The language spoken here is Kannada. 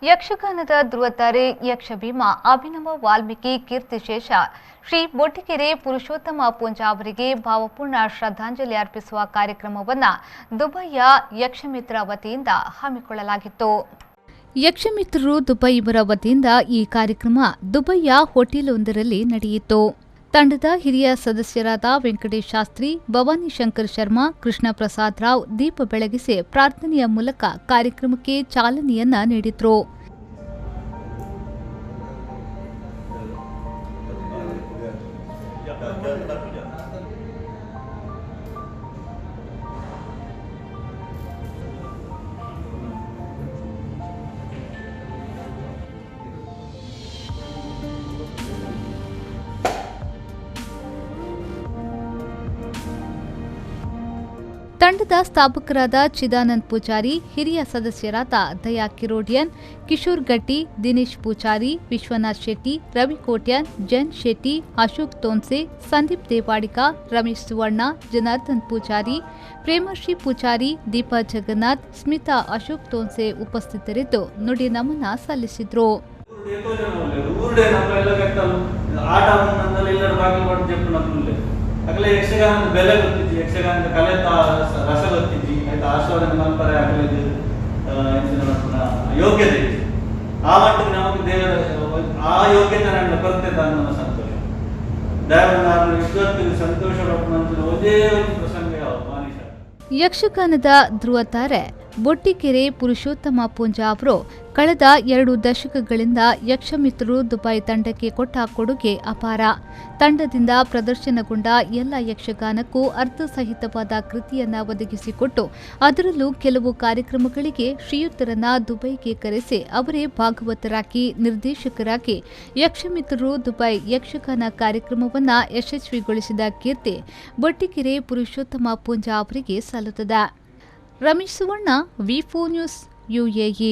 ಯಕ್ಷಗಾನದ ಧ್ರುವತಾರೆ ಯಕ್ಷಭೀಮ ಅಭಿನವ ವಾಲ್ಮೀಕಿ ಕೀರ್ತಿಶೇಷ ಶ್ರೀ ಬೊಟ್ಟಿಕೆರೆ ಪುರುಷೋತ್ತಮ ಪೂಂಜಾ ಅವರಿಗೆ ಭಾವಪೂರ್ಣ ಶ್ರದ್ಧಾಂಜಲಿ ಅರ್ಪಿಸುವ ಕಾರ್ಯಕ್ರಮವನ್ನು ದುಬೈಯ ಯಕ್ಷಮಿತ್ರ ವತಿಯಿಂದ ಹಮ್ಮಿಕೊಳ್ಳಲಾಗಿತ್ತು. ಯಕ್ಷಮಿತ್ರರು ದುಬೈ ಇವರ ವತಿಯಿಂದ ಈ ಕಾರ್ಯಕ್ರಮ ದುಬೈಯ ಹೋಟೆಲೊಂದರಲ್ಲಿ ನಡೆಯಿತು. ತಂಡದ ಹಿರಿಯ ಸದಸ್ಯರಾದ ವೆಂಕಟೇಶ್ ಶಾಸ್ತ್ರಿ, ಭವಾನಿ ಶಂಕರ್ ಶರ್ಮಾ, ಕೃಷ್ಣ ಪ್ರಸಾದ್ ರಾವ್ ದೀಪ ಬೆಳಗಿಸಿ ಪ್ರಾರ್ಥನೆಯ ಮೂಲಕ ಕಾರ್ಯಕ್ರಮಕ್ಕೆ ಚಾಲನೆಯನ್ನ ನೀಡಿದ್ರು. ತಂಡದ ಸ್ಥಾಪಕರಾದ ಚಿದಾನಂದ್ ಪೂಜಾರಿ, ಹಿರಿಯ ಸದಸ್ಯರಾದ ದಯಾ ಕಿರೋಡಿಯನ್, ಕಿಶೋರ್ ಗಟ್ಟಿ, ದಿನೇಶ್ ಪೂಜಾರಿ, ವಿಶ್ವನಾಥ್ ಶೆಟ್ಟಿ, ರವಿ ಕೋಟ್ಯಾನ್, ಜೈನ್ ಶೆಟ್ಟಿ, ಅಶೋಕ್ ತೋನ್ಸೆ, ಸಂದೀಪ್ ದೇವಾಡಿಕ, ರಮೇಶ್ ಸುವರ್ಣ, ಜನಾರ್ದನ್ ಪೂಜಾರಿ, ಪ್ರೇಮಶ್ರೀ ಪೂಜಾರಿ, ದೀಪಾ ಜಗನ್ನಾಥ್, ಸ್ಮಿತಾ ಅಶೋಕ್ ತೋನ್ಸೆ ಉಪಸ್ಥಿತರಿದ್ದು ನುಡಿ ನಮನ ಸಲ್ಲಿಸಿದರು. ಅಗಲೇ ಯಕ್ಷಗಾನದ ಬೆಲೆ ಗೊತ್ತಿದ್ದಿ, ಯಕ್ಷಗಾನದ ಕಲೆ ರಸ ಗೊತ್ತಿದ್ದಿ, ಆಯ್ತು ಆಶೀರ್ವಾದ ಪರಂಪರೆ ಆಗಲಿದ್ದು ಯೋಗ್ಯತೆ ಇತ್ತು. ಆ ಮಟ್ಟಿಗೆ ನಮಗೆ ದೇವರ ಆ ಯೋಗ್ಯತೆ ನನ್ನ ಬರ್ತದೆ ಅನ್ನೋ ಸಂತೋಷ. ದೇವರ ಇವತ್ತು ಸಂತೋಷ ಪಡುವಂತ ಒಂದೇ ಒಂದು ಪ್ರಸಂಗ ಮಾನೀಷ. ಯಕ್ಷಗಾನದ ಧ್ರುವತಾರೆ ಬೊಟ್ಟಿಕೆರೆ ಪುರುಷೋತ್ತಮ ಪೂಂಜಾ ಅವರು ಕಳೆದ 2 ದಶಕಗಳಿಂದ ಯಕ್ಷಮಿತ್ರರು ದುಬೈ ತಂಡಕ್ಕೆ ಕೊಟ್ಟ ಕೊಡುಗೆ ಅಪಾರ. ತಂಡದಿಂದ ಪ್ರದರ್ಶನಗೊಂಡ ಎಲ್ಲ ಯಕ್ಷಗಾನಕ್ಕೂ ಅರ್ಥಸಹಿತವಾದ ಕೃತಿಯನ್ನ ಒದಗಿಸಿಕೊಟ್ಟು ಅದರಲ್ಲೂ ಕೆಲವು ಕಾರ್ಯಕ್ರಮಗಳಿಗೆ ಶ್ರೀಯುತರನ್ನ ದುಬೈಗೆ ಕರೆಸಿ ಅವರೇ ಭಾಗವತರಾಗಿ ನಿರ್ದೇಶಕರಾಗಿ ಯಕ್ಷಮಿತ್ರರು ದುಬೈ ಯಕ್ಷಗಾನ ಕಾರ್ಯಕ್ರಮವನ್ನು ಯಶಸ್ವಿಗೊಳಿಸಿದ ಕೀರ್ತಿ ಬೊಟ್ಟಿಕೆರೆ ಪುರುಷೋತ್ತಮ ಪೂಂಜಾ ಅವರಿಗೆ ಸಲ್ಲುತ್ತದೆ. ರಮೇಶ್ ಸುವರ್ಣ, ವಿ4 ನ್ಯೂಸ್, UAE.